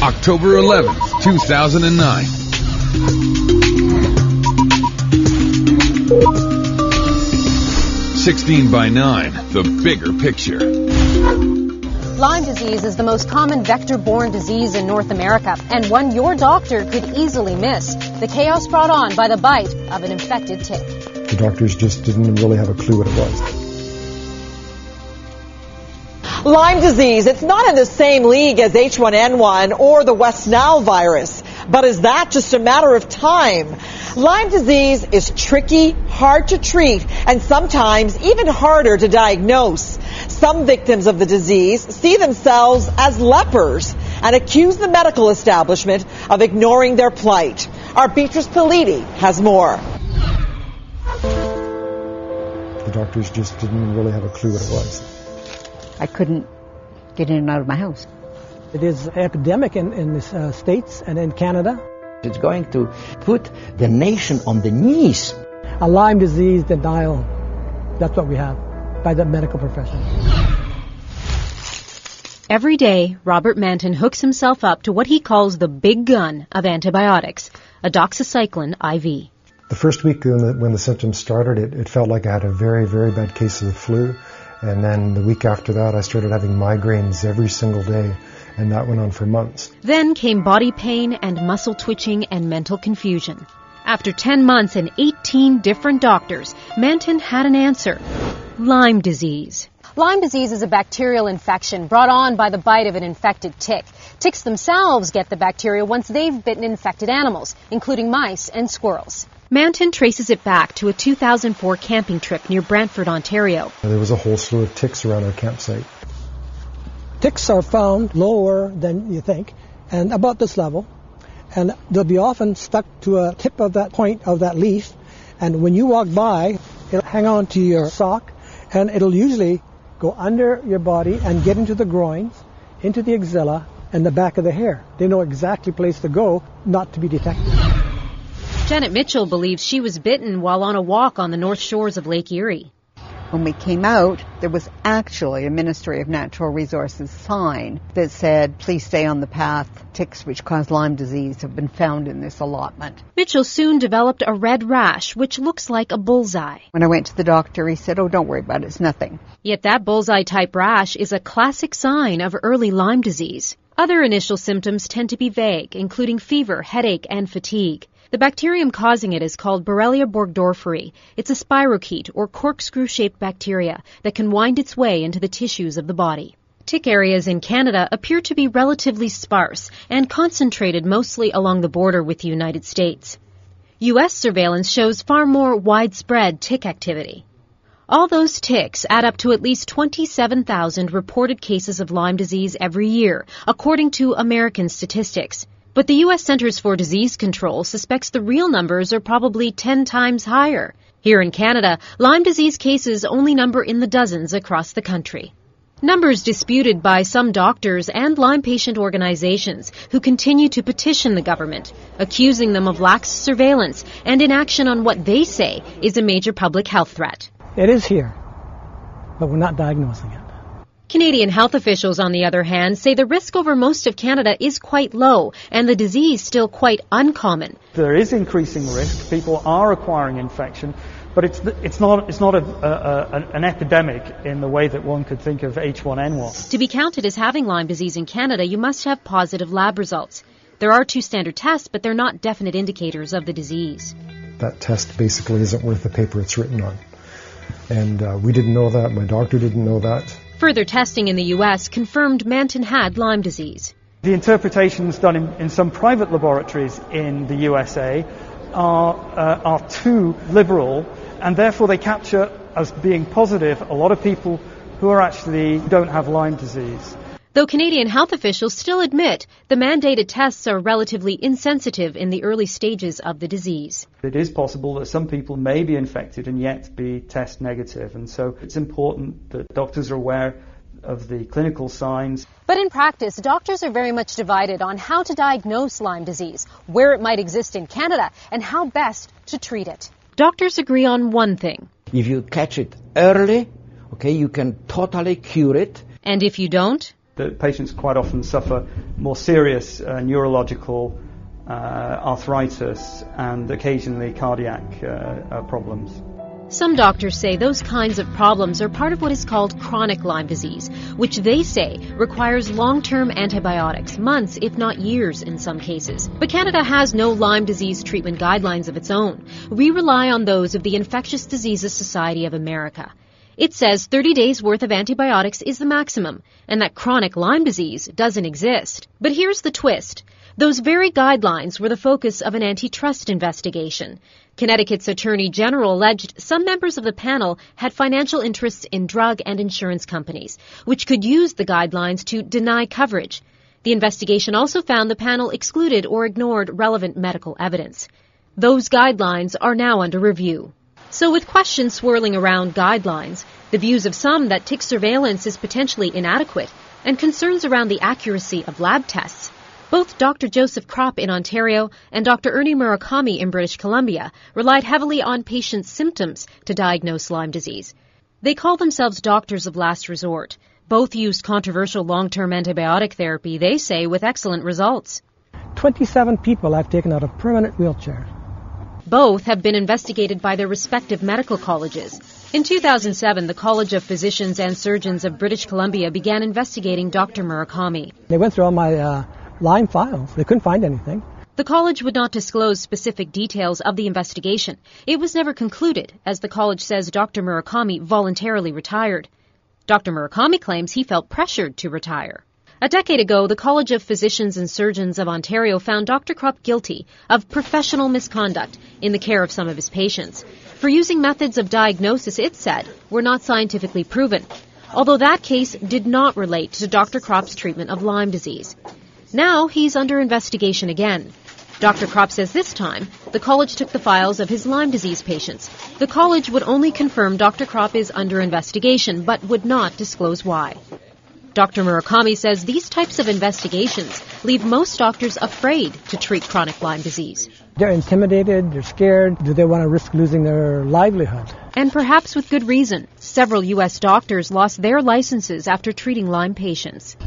October 11th, 2009. 16:9, the bigger picture. Lyme disease is the most common vector-borne disease in North America, and one your doctor could easily miss. The chaos brought on by the bite of an infected tick. The doctors just didn't really have a clue what it was. Lyme disease, it's not in the same league as H1N1 or the West Nile virus, but is that just a matter of time? Lyme disease is tricky, hard to treat, and sometimes even harder to diagnose. Some victims of the disease see themselves as lepers and accuse the medical establishment of ignoring their plight. Our Beatrice Politi has more. The doctors just didn't really have a clue what it was. I couldn't get in and out of my house. It is epidemic in the States and in Canada. It's going to put the nation on the knees. A Lyme disease denial, that's what we have by the medical profession. Every day, Robert Manton hooks himself up to what he calls the big gun of antibiotics, a doxycycline IV. The first week when the symptoms started, it felt like I had a very, very bad case of the flu. And then the week after that, I started having migraines every single day, and that went on for months. Then came body pain and muscle twitching and mental confusion. After 10 months and 18 different doctors, Manton had an answer: Lyme disease. Lyme disease is a bacterial infection brought on by the bite of an infected tick. Ticks themselves get the bacteria once they've bitten infected animals, including mice and squirrels. Manton traces it back to a 2004 camping trip near Brantford, Ontario. There was a whole slew of ticks around our campsite. Ticks are found lower than you think, and about this level, and they'll be often stuck to a tip of that point of that leaf, and when you walk by, it'll hang on to your sock, and it'll usually go under your body and get into the groins, into the axilla, and the back of the hair. They know exactly place to go, not to be detected. Janet Mitchell believes she was bitten while on a walk on the north shores of Lake Erie. When we came out, there was actually a Ministry of Natural Resources sign that said, please stay on the path. Ticks which cause Lyme disease have been found in this allotment. Mitchell soon developed a red rash, which looks like a bullseye. When I went to the doctor, he said, oh, don't worry about it, it's nothing. Yet that bullseye-type rash is a classic sign of early Lyme disease. Other initial symptoms tend to be vague, including fever, headache, and fatigue. The bacterium causing it is called Borrelia burgdorferi. It's a spirochete, or corkscrew-shaped bacteria, that can wind its way into the tissues of the body. Tick areas in Canada appear to be relatively sparse and concentrated mostly along the border with the United States. U.S. surveillance shows far more widespread tick activity. All those ticks add up to at least 27,000 reported cases of Lyme disease every year, according to American statistics. But the U.S. Centers for Disease Control suspects the real numbers are probably 10 times higher. Here in Canada, Lyme disease cases only number in the dozens across the country. Numbers disputed by some doctors and Lyme patient organizations who continue to petition the government, accusing them of lax surveillance and inaction on what they say is a major public health threat. It is here, but we're not diagnosing it. Canadian health officials, on the other hand, say the risk over most of Canada is quite low and the disease still quite uncommon. There is increasing risk. People are acquiring infection, but it's not an epidemic in the way that one could think of H1N1. To be counted as having Lyme disease in Canada, you must have positive lab results. There are 2 standard tests, but they're not definite indicators of the disease. That test basically isn't worth the paper it's written on. And we didn't know that. My doctor didn't know that. Further testing in the U.S. confirmed Manton had Lyme disease. The interpretations done in some private laboratories in the USA are too liberal, and therefore they capture as being positive a lot of people who are actually don't have Lyme disease. Though Canadian health officials still admit the mandated tests are relatively insensitive in the early stages of the disease. It is possible that some people may be infected and yet be test negative, and so it's important that doctors are aware of the clinical signs. But in practice, doctors are very much divided on how to diagnose Lyme disease, where it might exist in Canada, and how best to treat it. Doctors agree on one thing. If you catch it early, you can totally cure it. And if you don't, The patients quite often suffer more serious neurological arthritis and occasionally cardiac problems. Some doctors say those kinds of problems are part of what is called chronic Lyme disease, which they say requires long-term antibiotics, months if not years in some cases. But Canada has no Lyme disease treatment guidelines of its own. We rely on those of the Infectious Diseases Society of America. It says 30 days worth of antibiotics is the maximum, and that chronic Lyme disease doesn't exist. But here's the twist. Those very guidelines were the focus of an antitrust investigation. Connecticut's Attorney General alleged some members of the panel had financial interests in drug and insurance companies, which could use the guidelines to deny coverage. The investigation also found the panel excluded or ignored relevant medical evidence. Those guidelines are now under review. So with questions swirling around guidelines, the views of some that tick surveillance is potentially inadequate, and concerns around the accuracy of lab tests, both Dr. Joseph Kropp in Ontario and Dr. Ernie Murakami in British Columbia relied heavily on patients' symptoms to diagnose Lyme disease. They call themselves doctors of last resort. Both used controversial long-term antibiotic therapy, they say, with excellent results. 27 people I've taken out of permanent wheelchair. Both have been investigated by their respective medical colleges. In 2007, the College of Physicians and Surgeons of British Columbia began investigating Dr. Murakami. They went through all my Lyme files. They couldn't find anything. The college would not disclose specific details of the investigation. It was never concluded, as the college says Dr. Murakami voluntarily retired. Dr. Murakami claims he felt pressured to retire. A decade ago, the College of Physicians and Surgeons of Ontario found Dr. Kropp guilty of professional misconduct in the care of some of his patients for using methods of diagnosis, it said, were not scientifically proven, although that case did not relate to Dr. Kropp's treatment of Lyme disease. Now he's under investigation again. Dr. Kropp says this time the college took the files of his Lyme disease patients. The college would only confirm Dr. Kropp is under investigation, but would not disclose why. Dr. Murakami says these types of investigations leave most doctors afraid to treat chronic Lyme disease. They're intimidated, they're scared. Do they want to risk losing their livelihood? And perhaps with good reason. Several U.S. doctors lost their licenses after treating Lyme patients.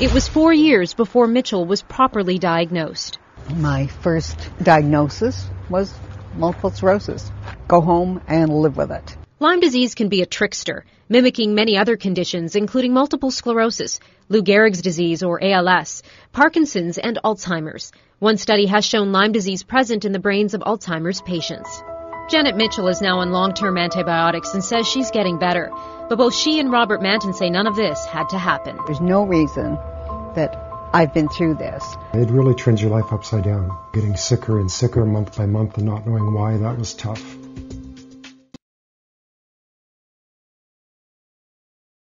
It was 4 years before Mitchell was properly diagnosed. My first diagnosis was multiple sclerosis. Go home and live with it. Lyme disease can be a trickster, mimicking many other conditions, including multiple sclerosis, Lou Gehrig's disease or ALS, Parkinson's, and Alzheimer's. One study has shown Lyme disease present in the brains of Alzheimer's patients. Janet Mitchell is now on long-term antibiotics and says she's getting better. But both she and Robert Manton say none of this had to happen. There's no reason that I've been through this. It really turns your life upside down. Getting sicker and sicker month by month and not knowing why, that was tough.